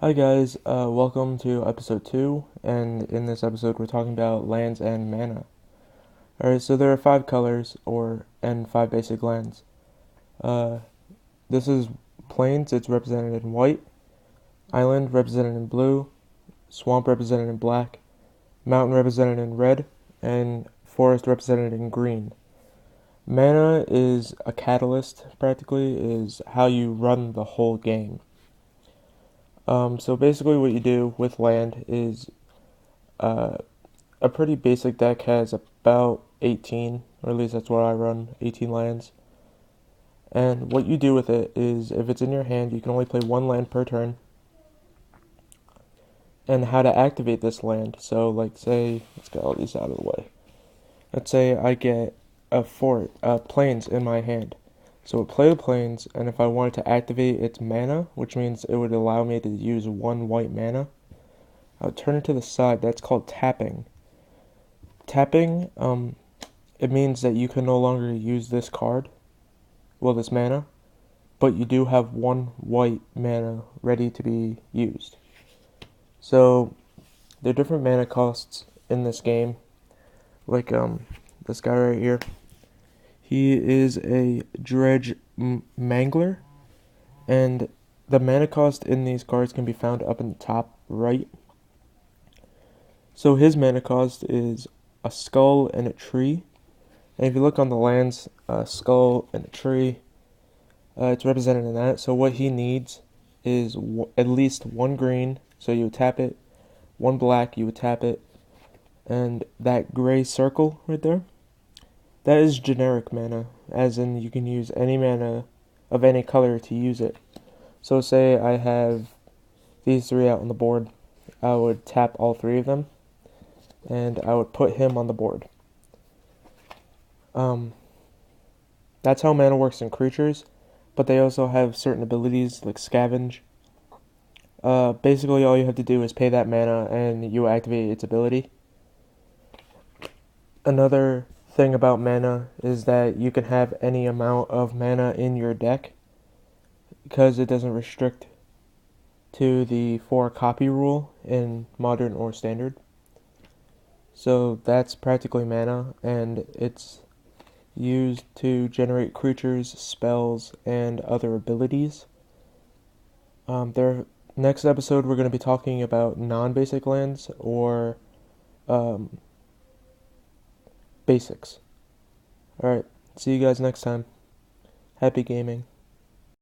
Hi guys, welcome to episode 2, and in this episode we're talking about lands and mana. Alright, so there are 5 colors, and 5 basic lands. Uh, this is plains, it's represented in white, island represented in blue, swamp represented in black, mountain represented in red, and forest represented in green. Mana is a catalyst, practically, is how you run the whole game. So basically what you do with land is uh, a pretty basic deck has about 18, or at least that's what I run, 18 lands. And what you do with it is, if it's in your hand, you can only play 1 land per turn. And how to activate this land. So, like, say, let's get all these out of the way. Let's say I get plains in my hand. So it would play the plains, and if I wanted to activate its mana, which means it would allow me to use 1 white mana, I would turn it to the side. That's called tapping. Tapping, it means that you can no longer use this card, this mana, but you do have 1 white mana ready to be used. So there are different mana costs in this game. Like this guy right here. He is a Dredge Mangler, and the mana cost in these cards can be found up in the top right. So his mana cost is a skull and a tree. And if you look on the lands, a skull and a tree, it's represented in that. So what he needs is at least 1 green. So you would tap it. 1 black, you would tap it. And that gray circle right there, that is generic mana. As in, you can use any mana of any color to use it. So say I have these 3 out on the board. I would tap all 3 of them. And I would put him on the board. That's how mana works in creatures. But they also have certain abilities like Scavenge. Basically all you have to do is pay that mana and you activate its ability. Another thing about mana is that you can have any amount of mana in your deck because it doesn't restrict to the 4 copy rule in Modern or Standard. So that's practically mana, and it's used to generate creatures, spells, and other abilities. Next episode, we're going to be talking about non-basic lands or basics. Alright, see you guys next time. Happy gaming.